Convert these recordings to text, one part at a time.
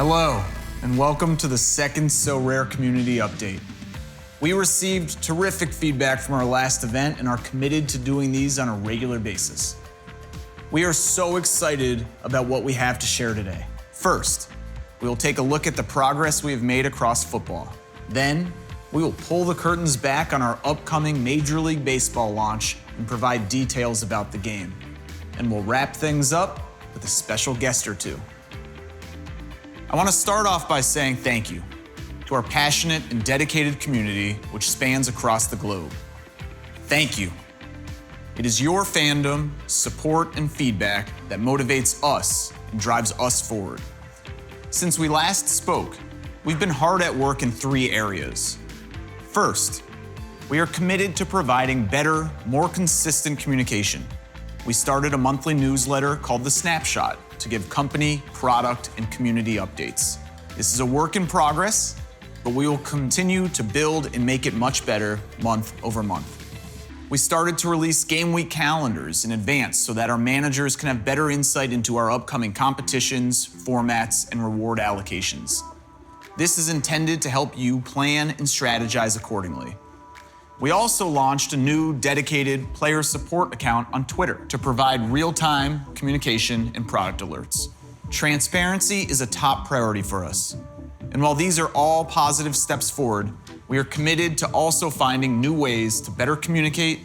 Hello, and welcome to the second Sorare Community Update. We received terrific feedback from our last event and are committed to doing these on a regular basis. We are so excited about what we have to share today. First, we will take a look at the progress we have made across football. Then, we will pull the curtains back on our upcoming Major League Baseball launch and provide details about the game. And we'll wrap things up with a special guest or two. I want to start off by saying thank you to our passionate and dedicated community which spans across the globe. Thank you. It is your fandom, support, and feedback that motivates us and drives us forward. Since we last spoke, we've been hard at work in 3 areas. First, we are committed to providing better, more consistent communication. We started a monthly newsletter called The Snapshot to give company, product, and community updates. This is a work in progress, but we will continue to build and make it much better month over month. We started to release game week calendars in advance so that our managers can have better insight into our upcoming competitions, formats, and reward allocations. This is intended to help you plan and strategize accordingly. We also launched a new dedicated player support account on Twitter to provide real-time communication and product alerts. Transparency is a top priority for us. And while these are all positive steps forward, we are committed to also finding new ways to better communicate,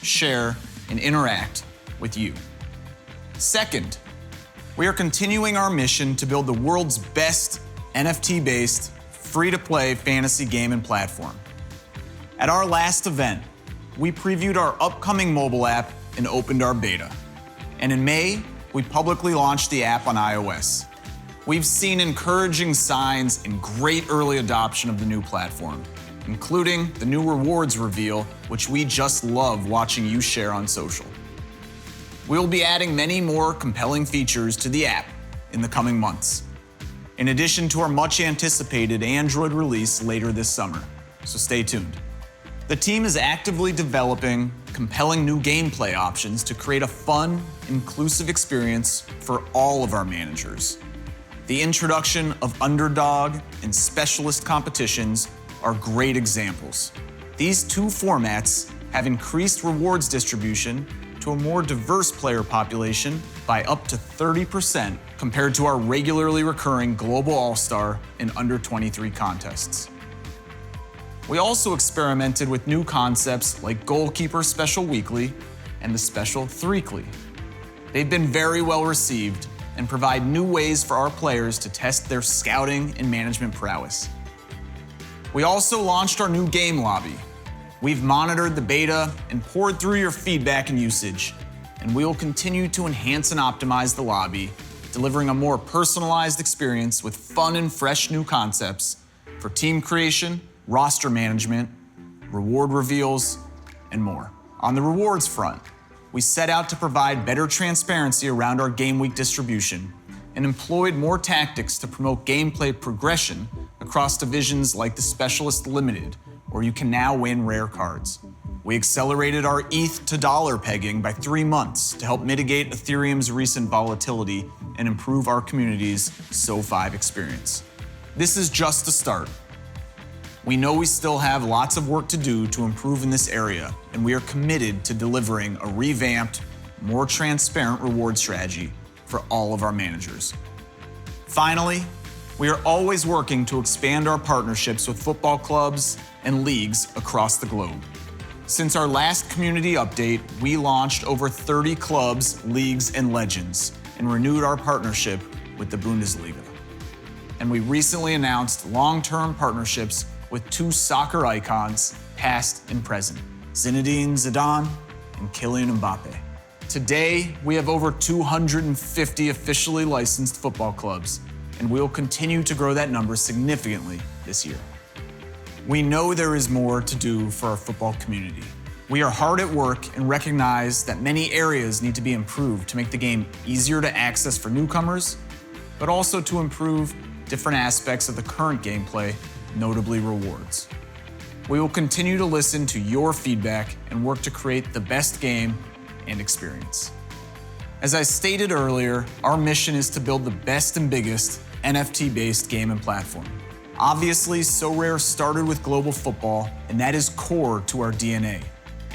share, and interact with you. Second, we are continuing our mission to build the world's best NFT-based, free-to-play fantasy game and platform. At our last event, we previewed our upcoming mobile app and opened our beta. And in May, we publicly launched the app on iOS. We've seen encouraging signs and great early adoption of the new platform, including the new rewards reveal, which we just love watching you share on social. We'll be adding many more compelling features to the app in the coming months, in addition to our much anticipated Android release later this summer, so stay tuned. The team is actively developing compelling new gameplay options to create a fun, inclusive experience for all of our managers. The introduction of underdog and specialist competitions are great examples. These 2 formats have increased rewards distribution to a more diverse player population by up to 30% compared to our regularly recurring Global All-Star and Under-23 contests. We also experimented with new concepts like Goalkeeper Special Weekly and the Special Threekly. They've been very well received and provide new ways for our players to test their scouting and management prowess. We also launched our new game lobby. We've monitored the beta and poured through your feedback and usage, and we will continue to enhance and optimize the lobby, delivering a more personalized experience with fun and fresh new concepts for team creation, roster management, reward reveals, and more. On the rewards front, we set out to provide better transparency around our game week distribution and employed more tactics to promote gameplay progression across divisions like the Specialist Limited, where you can now win rare cards. We accelerated our ETH to dollar pegging by 3 months to help mitigate Ethereum's recent volatility and improve our community's SO5 experience. This is just a start. We know we still have lots of work to do to improve in this area, and we are committed to delivering a revamped, more transparent reward strategy for all of our managers. Finally, we are always working to expand our partnerships with football clubs and leagues across the globe. Since our last community update, we launched over 30 clubs, leagues, and legends, and renewed our partnership with the Bundesliga. And we recently announced long-term partnerships with 2 soccer icons, past and present, Zinedine Zidane and Kylian Mbappe. Today, we have over 250 officially licensed football clubs, and we will continue to grow that number significantly this year. We know there is more to do for our football community. We are hard at work and recognize that many areas need to be improved to make the game easier to access for newcomers, but also to improve different aspects of the current gameplay, notably rewards. We will continue to listen to your feedback and work to create the best game and experience. As I stated earlier, our mission is to build the best and biggest NFT-based game and platform. Obviously, Sorare started with global football, and that is core to our DNA,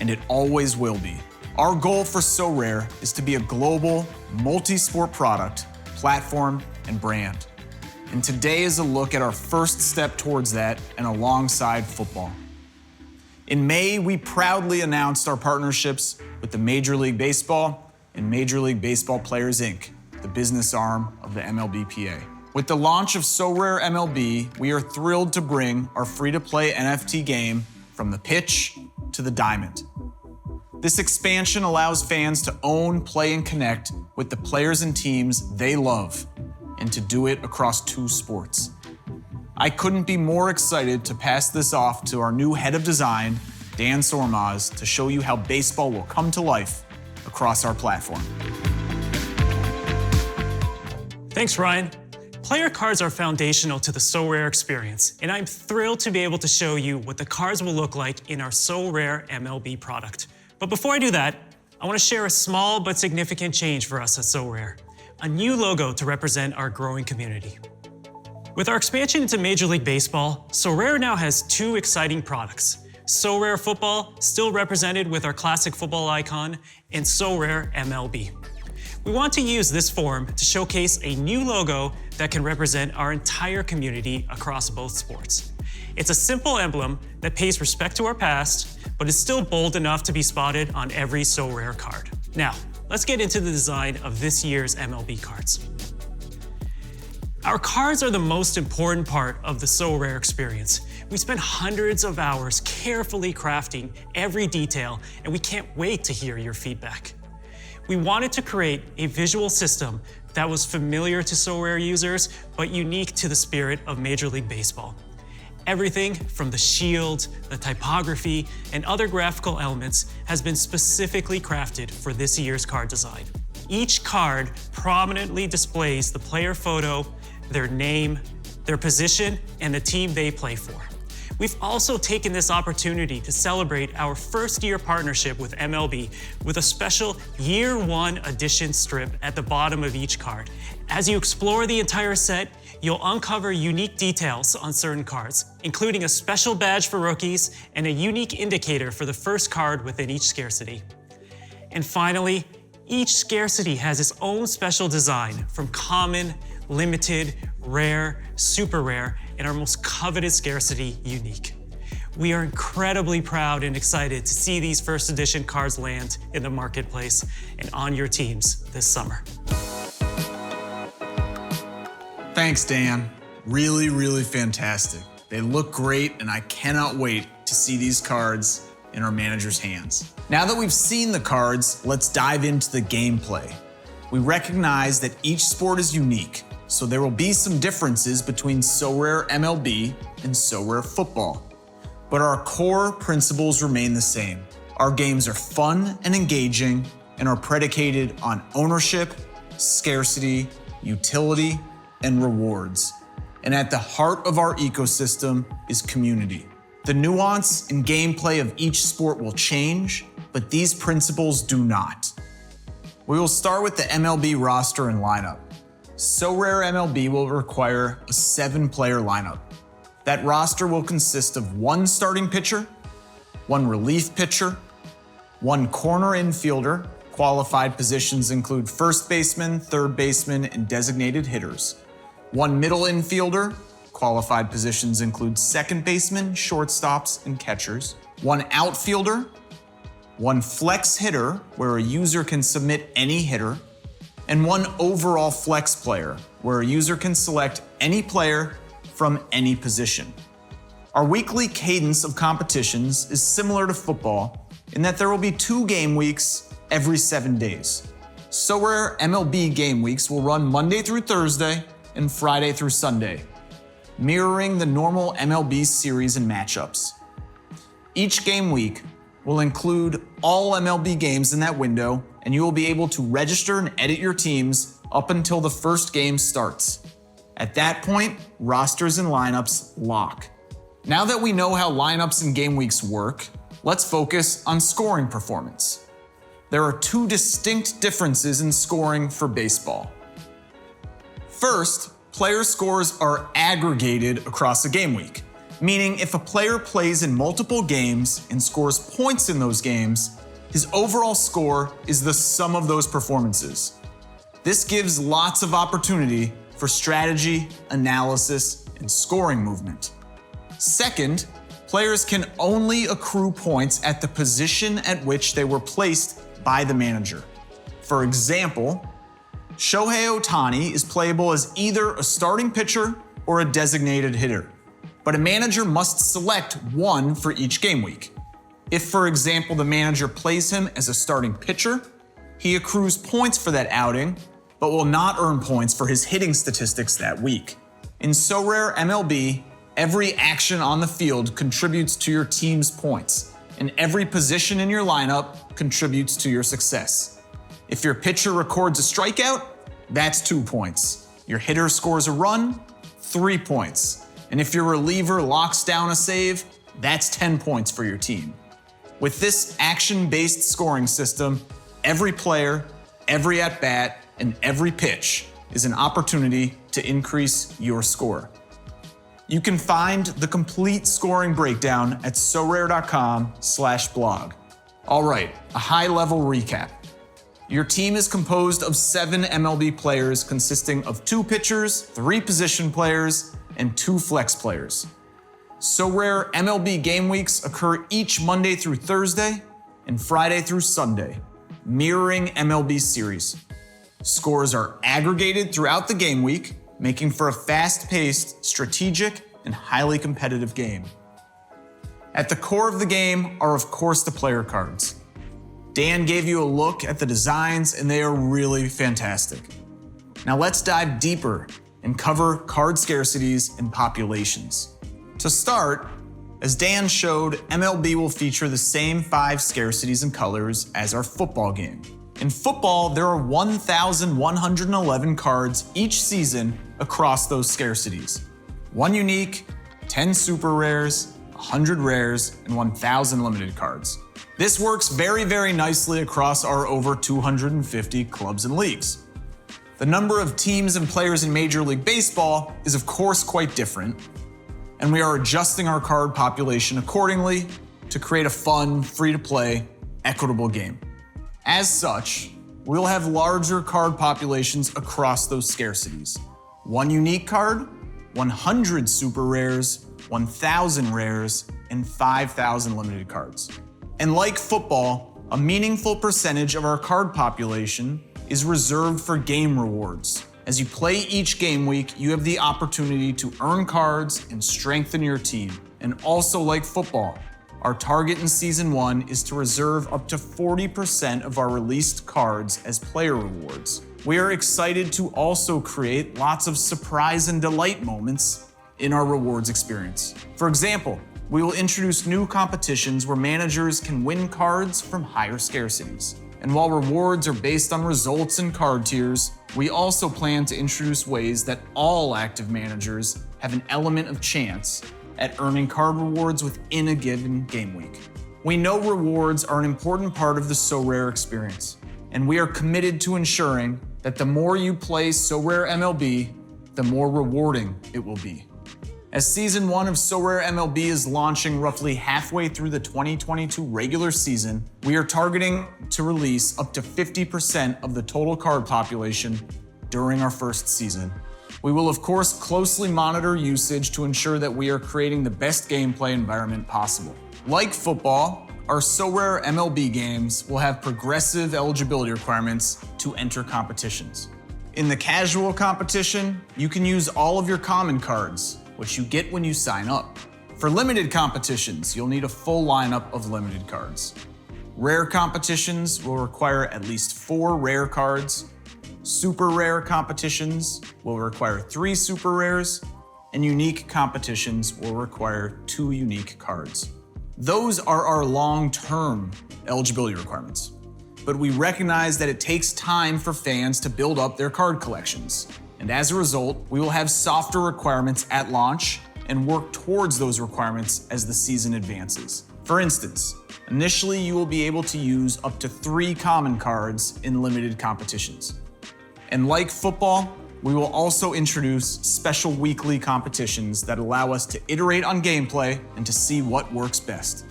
and it always will be. Our goal for Sorare is to be a global, multi-sport product, platform, and brand. And today is a look at our first step towards that and alongside football. In May, we proudly announced our partnerships with the Major League Baseball and Major League Baseball Players, Inc., the business arm of the MLBPA. With the launch of Sorare MLB, we are thrilled to bring our free-to-play NFT game from the pitch to the diamond. This expansion allows fans to own, play, and connect with the players and teams they love, and to do it across 2 sports. I couldn't be more excited to pass this off to our new head of design, Dan Sormaz, to show you how baseball will come to life across our platform. Thanks, Ryan. Player cards are foundational to the Sorare experience, and I'm thrilled to be able to show you what the cards will look like in our Sorare MLB product. But before I do that, I want to share a small but significant change for us at Sorare, a new logo to represent our growing community. With our expansion into Major League Baseball, Sorare now has 2 exciting products. Sorare Football, still represented with our classic football icon, and Sorare MLB. We want to use this form to showcase a new logo that can represent our entire community across both sports. It's a simple emblem that pays respect to our past, but is still bold enough to be spotted on every Sorare card. Now, let's get into the design of this year's MLB cards. Our cards are the most important part of the Sorare experience. We spent hundreds of hours carefully crafting every detail, and we can't wait to hear your feedback. We wanted to create a visual system that was familiar to Sorare users, but unique to the spirit of Major League Baseball. Everything from the shield, the typography, and other graphical elements has been specifically crafted for this year's card design. Each card prominently displays the player photo, their name, their position, and the team they play for. We've also taken this opportunity to celebrate our first-year partnership with MLB with a special Year 1 edition strip at the bottom of each card. As you explore the entire set, you'll uncover unique details on certain cards, including a special badge for rookies and a unique indicator for the first card within each scarcity. And finally, each scarcity has its own special design, from common, limited, rare, super rare, and our most coveted scarcity, unique. We are incredibly proud and excited to see these first edition cards land in the marketplace and on your teams this summer. Thanks, Dan. Really, really fantastic. They look great, and I cannot wait to see these cards in our manager's hands. Now that we've seen the cards, let's dive into the gameplay. We recognize that each sport is unique, so there will be some differences between Sorare MLB and Sorare Football. But our core principles remain the same. Our games are fun and engaging and are predicated on ownership, scarcity, utility, and rewards. And at the heart of our ecosystem is community. The nuance and gameplay of each sport will change, but these principles do not. We will start with the MLB roster and lineup. Sorare MLB will require a 7-player lineup. That roster will consist of 1 starting pitcher, 1 relief pitcher, 1 corner infielder. Qualified positions include first baseman, third baseman, and designated hitters. 1 middle infielder. Qualified positions include second baseman, shortstops, and catchers. 1 outfielder. 1 flex hitter, where a user can submit any hitter. And 1 overall flex player, where a user can select any player from any position. Our weekly cadence of competitions is similar to football in that there will be 2 game weeks every 7 days. Sorare MLB game weeks will run Monday through Thursday and Friday through Sunday, mirroring the normal MLB series and matchups. Each game week will include all MLB games in that window, and you will be able to register and edit your teams up until the first game starts. At that point, rosters and lineups lock. Now that we know how lineups and game weeks work, let's focus on scoring performance. There are 2 distinct differences in scoring for baseball. First, player scores are aggregated across a game week, meaning if a player plays in multiple games and scores points in those games, his overall score is the sum of those performances. This gives lots of opportunity for strategy, analysis, and scoring movement. Second, players can only accrue points at the position at which they were placed by the manager. For example, Shohei Ohtani is playable as either a starting pitcher or a designated hitter, but a manager must select one for each game week. If, for example, the manager plays him as a starting pitcher, he accrues points for that outing, but will not earn points for his hitting statistics that week. In SoRare MLB, every action on the field contributes to your team's points, and every position in your lineup contributes to your success. If your pitcher records a strikeout, that's 2 points. Your hitter scores a run, 3 points. And if your reliever locks down a save, that's 10 points for your team. With this action-based scoring system, every player, every at-bat, and every pitch is an opportunity to increase your score. You can find the complete scoring breakdown at sorare.com/blog. All right, a high-level recap. Your team is composed of 7 MLB players consisting of 2 pitchers, 3 position players, and 2 flex players. SoRare MLB game weeks occur each Monday through Thursday and Friday through Sunday, mirroring MLB series. Scores are aggregated throughout the game week, making for a fast-paced, strategic, and highly competitive game. At the core of the game are, of course, the player cards. Dan gave you a look at the designs, and they are really fantastic. Now let's dive deeper and cover card scarcities and populations. To start, as Dan showed, MLB will feature the same 5 scarcities and colors as our football game. In football, there are 1,111 cards each season across those scarcities. 1 unique, 10 super rares, 100 rares, and 1,000 limited cards. This works very, very nicely across our over 250 clubs and leagues. The number of teams and players in Major League Baseball is of course quite different, and we are adjusting our card population accordingly to create a fun, free-to-play, equitable game. As such, we'll have larger card populations across those scarcities. 1 unique card, 100 super rares, 1,000 rares, and 5,000 limited cards. And like football, a meaningful percentage of our card population is reserved for game rewards. As you play each game week, you have the opportunity to earn cards and strengthen your team. And also like football, our target in Season 1 is to reserve up to 40% of our released cards as player rewards. We are excited to also create lots of surprise and delight moments in our rewards experience. For example, we will introduce new competitions where managers can win cards from higher scarcities. And while rewards are based on results and card tiers, we also plan to introduce ways that all active managers have an element of chance at earning card rewards within a given game week. We know rewards are an important part of the SoRare experience, and we are committed to ensuring that the more you play SoRare MLB, the more rewarding it will be. As Season 1 of SoRare MLB is launching roughly halfway through the 2022 regular season, we are targeting to release up to 50% of the total card population during our first season. We will of course closely monitor usage to ensure that we are creating the best gameplay environment possible. Like football, our SoRare MLB games will have progressive eligibility requirements to enter competitions. In the casual competition, you can use all of your common cards, which you get when you sign up. For limited competitions, you'll need a full lineup of limited cards. Rare competitions will require at least 4 rare cards. Super rare competitions will require 3 super rares, and unique competitions will require 2 unique cards. Those are our long-term eligibility requirements, but we recognize that it takes time for fans to build up their card collections. And as a result, we will have softer requirements at launch and work towards those requirements as the season advances. For instance, initially you will be able to use up to 3 common cards in limited competitions. And like football, We will also introduce special weekly competitions that allow us to iterate on gameplay and to see what works best.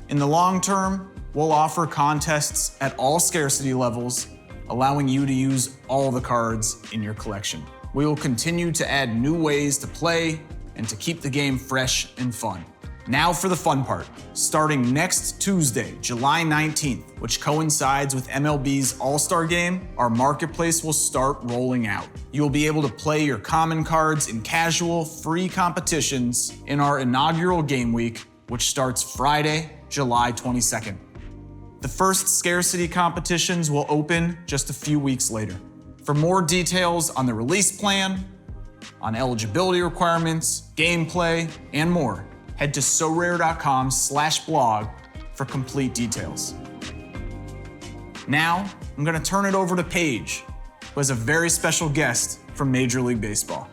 In the long term, we'll offer contests at all scarcity levels, allowing you to use all the cards in your collection. We will continue to add new ways to play and to keep the game fresh and fun. Now for the fun part. Starting next Tuesday, July 19th, which coincides with MLB's All-Star Game, our marketplace will start rolling out. You'll be able to play your common cards in casual, free competitions in our inaugural game week, which starts Friday, July 22nd. The first scarcity competitions will open just a few weeks later. For more details on the release plan, on eligibility requirements, gameplay, and more, head to sorare.com/blog for complete details. Now, I'm gonna turn it over to Paige, who has a very special guest from Major League Baseball.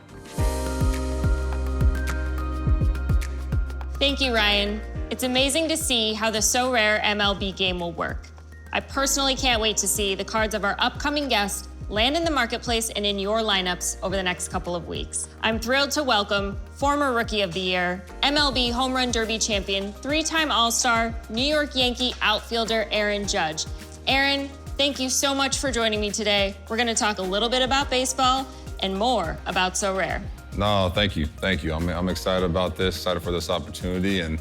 Thank you, Ryan. It's amazing to see how the Sorare MLB game will work. I personally can't wait to see the cards of our upcoming guest land in the marketplace and in your lineups over the next couple of weeks. I'm thrilled to welcome former Rookie of the Year, MLB Home Run Derby champion, three-time All-Star, New York Yankee outfielder Aaron Judge. Aaron, thank you so much for joining me today. We're gonna talk a little bit about baseball and more about Sorare. No, thank you. I'm excited about this, excited for this opportunity, and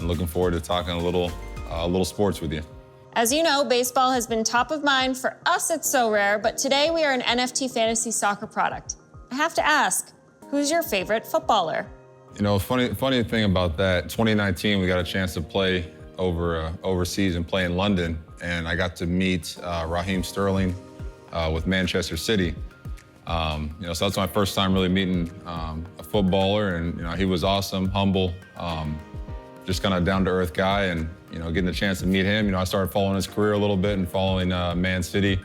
looking forward to talking a little sports with you. As you know, baseball has been top of mind for us at Sorare, but today we are an NFT fantasy soccer product. I have to ask, who's your favorite footballer? You know, funny thing about that, 2019, we got a chance to play overseas and play in London, and I got to meet Raheem Sterling with Manchester City. So that's my first time really meeting a footballer, and he was awesome, humble, just kind of down-to-earth guy, and getting a chance to meet him. I started following his career a little bit and following Man City,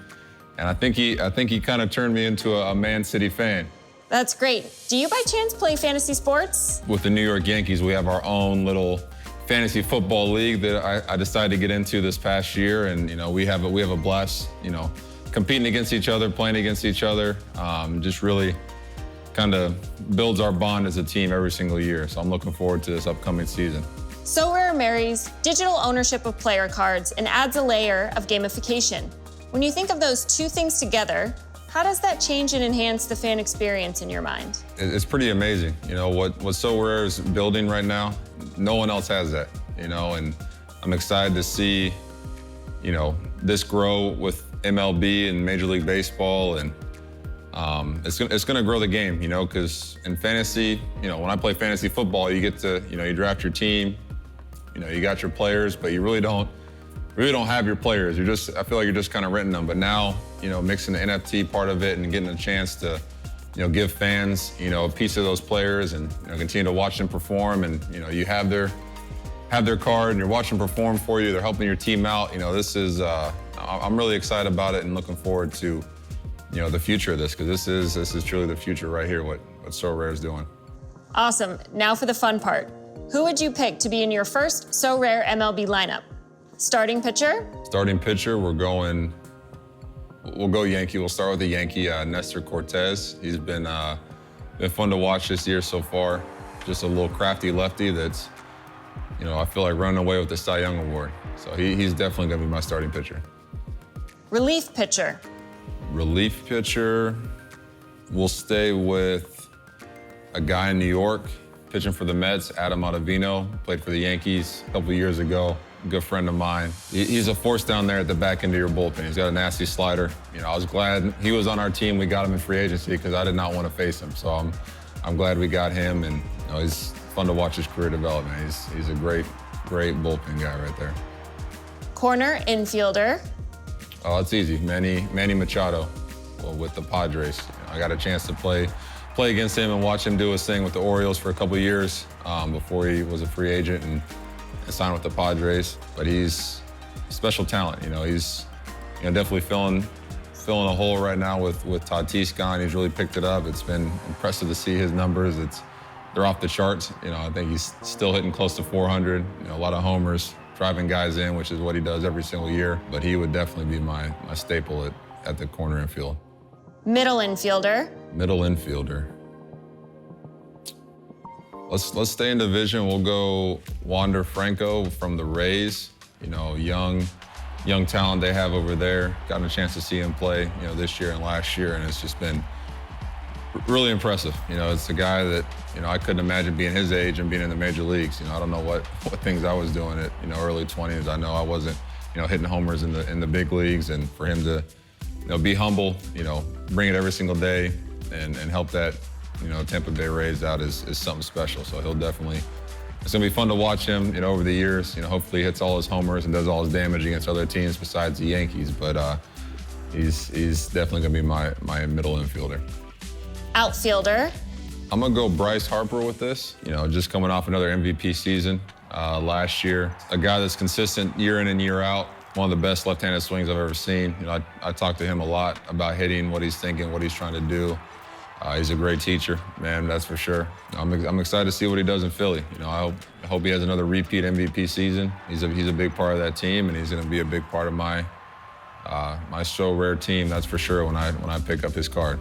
and I think he kind of turned me into a Man City fan. That's great. Do you by chance play fantasy sports? With the New York Yankees, we have our own little fantasy football league that I decided to get into this past year, and we have a blast. Competing against each other, playing against each other, just really kind of builds our bond as a team every single year. So I'm looking forward to this upcoming season. Sorare marries digital ownership of player cards and adds a layer of gamification. When you think of those two things together, how does that change and enhance the fan experience in your mind? It's pretty amazing. What Sorare is building right now, no one else has that, and I'm excited to see, this grow with MLB and Major League Baseball, and it's gonna grow the game, because in fantasy, when I play fantasy football, you get to, you draft your team, you got your players, but you really don't have your players. I feel like you're just kind of renting them. But now, mixing the NFT part of it and getting a chance to, give fans, a piece of those players and continue to watch them perform, and you have their card and you're watching them perform for you. They're helping your team out. This is I'm really excited about it and looking forward to the future of this, because this is truly the future right here. What Sorare is doing. Awesome. Now for the fun part. Who would you pick to be in your first Sorare MLB lineup? Starting pitcher? Starting pitcher, we'll go Yankee. We'll start with the Yankee, Nestor Cortez. He's been fun to watch this year so far. Just a little crafty lefty that's, I feel like running away with the Cy Young Award. So he's definitely gonna be my starting pitcher. Relief pitcher? Relief pitcher, we'll stay with a guy in New York, pitching for the Mets, Adam Ottavino, played for the Yankees a couple years ago. Good friend of mine. He's a force down there at the back end of your bullpen. He's got a nasty slider. I was glad he was on our team. We got him in free agency because I did not want to face him. So I'm glad we got him, and he's fun to watch his career development. He's a great bullpen guy right there. Corner infielder? Oh, it's easy. Manny Machado, with the Padres. I got a chance to play against him and watch him do his thing with the Orioles for a couple of years before he was a free agent and signed with the Padres. But he's a special talent. He's definitely filling a hole right now with Tatis gone. He's really picked it up. It's been impressive to see his numbers. They're off the charts. I think he's still hitting close to 400. A lot of homers, driving guys in, which is what he does every single year. But he would definitely be my staple at the corner infield. Middle infielder. Middle infielder. Let's stay in division. We'll go Wander Franco from the Rays. You know, young talent they have over there. Gotten a chance to see him play, you know, this year and last year, and it's just been really impressive. You know, it's a guy that, you know, I couldn't imagine being his age and being in the major leagues. You know, I don't know what things I was doing at, you know, early 20s. I know I wasn't, you know, hitting homers in the big leagues, and for him to, you know, be humble, you know, bring it every single day and help that, you know, Tampa Bay Rays out is something special. So he'll definitely, it's gonna be fun to watch him, you know, over the years. You know, hopefully he hits all his homers and does all his damage against other teams besides the Yankees. But he's definitely gonna be my middle infielder. Outfielder. I'm gonna go Bryce Harper with this. You know, just coming off another MVP season last year. A guy that's consistent year in and year out. One of the best left-handed swings I've ever seen. You know, I talked to him a lot about hitting, what he's thinking, what he's trying to do. He's a great teacher, man, that's for sure. I'm excited to see what he does in Philly. You know, I hope he has another repeat MVP season. He's a big part of that team, and he's going to be a big part of my So Rare team. That's for sure when I pick up his card.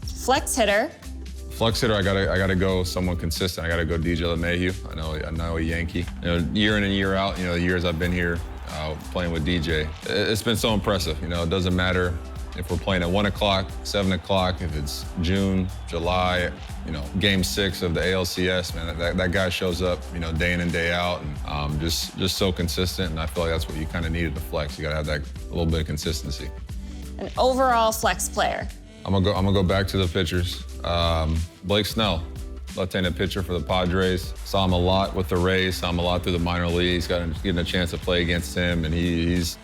Flex hitter. Flex hitter, I gotta go someone consistent. I gotta go DJ LeMahieu. I know a Yankee. You know, year in and year out. You know, the years I've been here playing with DJ, it's been so impressive. You know, it doesn't matter if we're playing at 1 o'clock, 7 o'clock, if it's June, July, you know, Game 6 of the ALCS, man, that guy shows up, you know, day in and day out, and just so consistent. And I feel like that's what you kind of needed to flex. You gotta have that little bit of consistency. An overall flex player. I'm gonna go back to the pitchers. Blake Snell, left-handed pitcher for the Padres. Saw him a lot with the Rays. Saw him a lot through the minor leagues. Getting a chance to play against him, and he's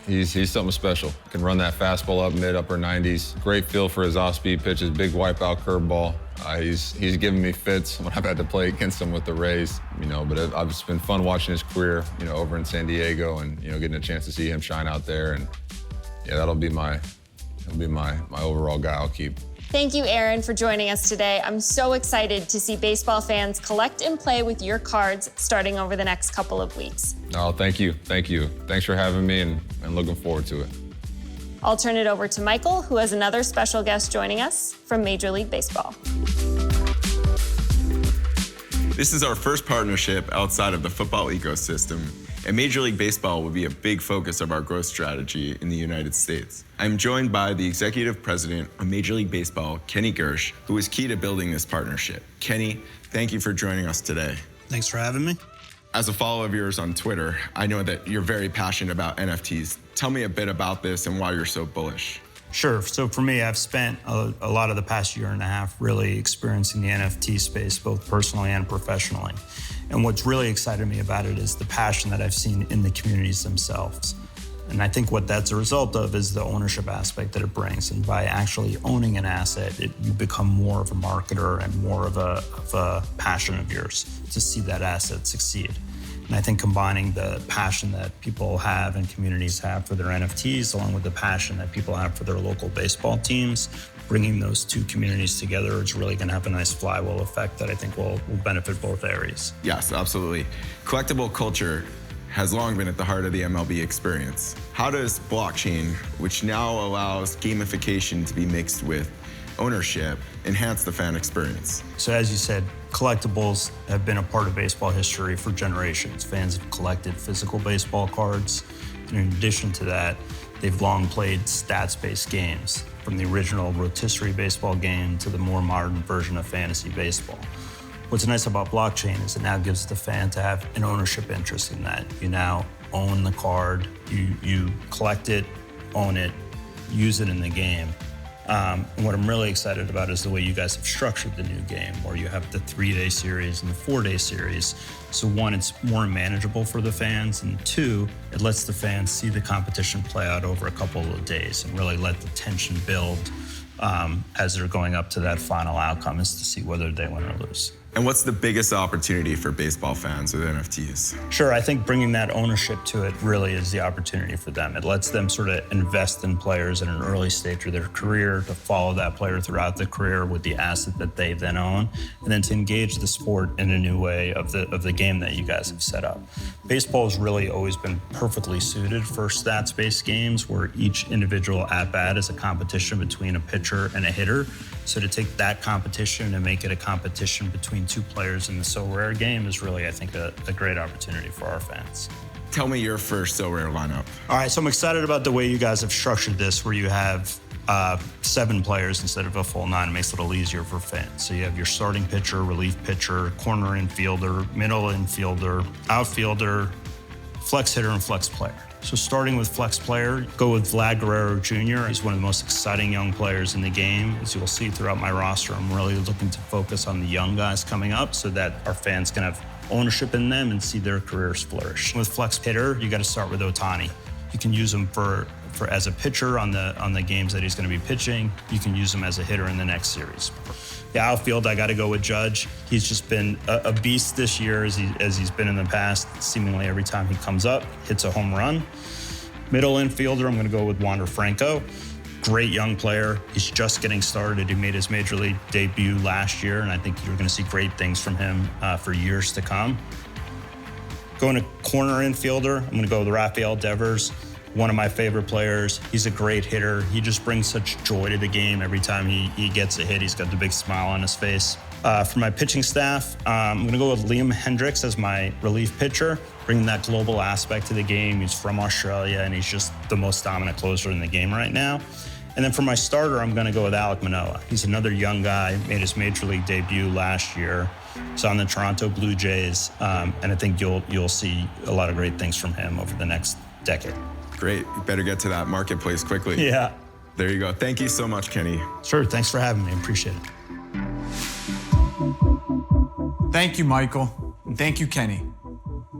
something special. Can run that fastball up upper 90s. Great feel for his off-speed pitches. Big wipeout curveball. He's given me fits when I've had to play against him with the Rays. You know, but it's been fun watching his career. You know, over in San Diego, and you know, getting a chance to see him shine out there. And yeah, that'll be my overall guy I'll keep. Thank you, Aaron, for joining us today. I'm so excited to see baseball fans collect and play with your cards starting over the next couple of weeks. Oh, thank you. Thanks for having me, and looking forward to it. I'll turn it over to Michael, who has another special guest joining us from Major League Baseball. This is our first partnership outside of the football ecosystem, and Major League Baseball will be a big focus of our growth strategy in the United States. I'm joined by the executive president of Major League Baseball, Kenny Gersh, who is key to building this partnership. Kenny, thank you for joining us today. Thanks for having me. As a follower of yours on Twitter, I know that you're very passionate about NFTs. Tell me a bit about this and why you're so bullish. Sure. So for me, I've spent a lot of the past year and a half really experiencing the NFT space, both personally and professionally. And what's really excited me about it is the passion that I've seen in the communities themselves. And I think what that's a result of is the ownership aspect that it brings. And by actually owning an asset, you become more of a marketer and more of a passion of yours to see that asset succeed. And I think combining the passion that people have and communities have for their NFTs, along with the passion that people have for their local baseball teams, bringing those two communities together is really going to have a nice flywheel effect that I think will benefit both areas. Yes, absolutely. Collectible culture has long been at the heart of the MLB experience. How does blockchain, which now allows gamification to be mixed with ownership, enhance the fan experience? So as you said, collectibles have been a part of baseball history for generations. Fans have collected physical baseball cards. And in addition to that, they've long played stats-based games, from the original rotisserie baseball game to the more modern version of fantasy baseball. What's nice about blockchain is it now gives the fan to have an ownership interest in that. You now own the card, you collect it, own it, use it in the game. And what I'm really excited about is the way you guys have structured the new game, where you have the 3-day series and the 4-day series. So one, it's more manageable for the fans, and two, it lets the fans see the competition play out over a couple of days and really let the tension build as they're going up to that final outcome, is to see whether they win or lose. And what's the biggest opportunity for baseball fans with NFTs? Sure, I think bringing that ownership to it really is the opportunity for them. It lets them sort of invest in players at an early stage of their career, to follow that player throughout the career with the asset that they then own, and then to engage the sport in a new way of the game that you guys have set up. Baseball has really always been perfectly suited for stats-based games where each individual at-bat is a competition between a pitcher and a hitter. So to take that competition and make it a competition between two players in the SoRare game is really, I think, a great opportunity for our fans. Tell me your first SoRare lineup. All right, so I'm excited about the way you guys have structured this, where you have 7 players instead of a full 9. It makes it a little easier for fans. So you have your starting pitcher, relief pitcher, corner infielder, middle infielder, outfielder, flex hitter, and flex player. So starting with flex player, go with Vlad Guerrero Jr. He's one of the most exciting young players in the game. As you'll see throughout my roster, I'm really looking to focus on the young guys coming up so that our fans can have ownership in them and see their careers flourish. With flex hitter, you got to start with Ohtani. You can use him for as a pitcher on the games that he's going to be pitching. You can use him as a hitter in the next series. The outfield, I got to go with Judge. He's just been a beast this year as he's been in the past. Seemingly every time he comes up, hits a home run. Middle infielder, I'm going to go with Wander Franco. Great young player. He's just getting started. He made his major league debut last year, and I think you're going to see great things from him for years to come. Going to corner infielder, I'm going to go with Rafael Devers. One of my favorite players. He's a great hitter. He just brings such joy to the game every time he gets a hit. He's got the big smile on his face. For my pitching staff, I'm going to go with Liam Hendriks as my relief pitcher, bringing that global aspect to the game. He's from Australia, and he's just the most dominant closer in the game right now. And then for my starter, I'm going to go with Alek Manoah. He's another young guy, made his major league debut last year. He's on the Toronto Blue Jays, and I think you'll see a lot of great things from him over the next decade. Great. You better get to that marketplace quickly. Yeah. There you go. Thank you so much, Kenny. Sure. Thanks for having me. Appreciate it. Thank you, Michael. And thank you, Kenny.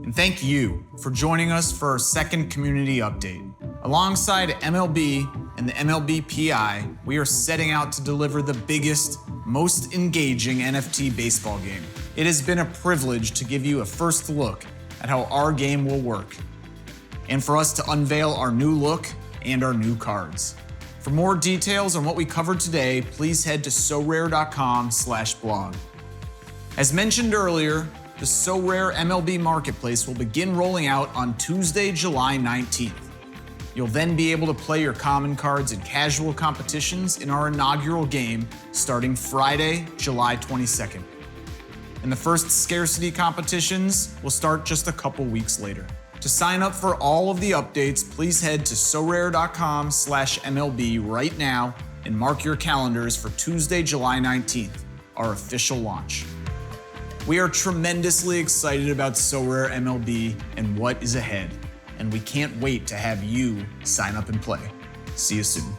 And thank you for joining us for our second community update. Alongside MLB and the MLB PI, we are setting out to deliver the biggest, most engaging NFT baseball game. It has been a privilege to give you a first look at how our game will work, and for us to unveil our new look and our new cards. For more details on what we covered today, please head to sorare.com/blog. As mentioned earlier, the SoRare MLB Marketplace will begin rolling out on Tuesday, July 19th. You'll then be able to play your common cards in casual competitions in our inaugural game starting Friday, July 22nd. And the first scarcity competitions will start just a couple weeks later. To sign up for all of the updates, please head to sorare.com/MLB right now and mark your calendars for Tuesday, July 19th, our official launch. We are tremendously excited about SoRare MLB and what is ahead, and we can't wait to have you sign up and play. See you soon.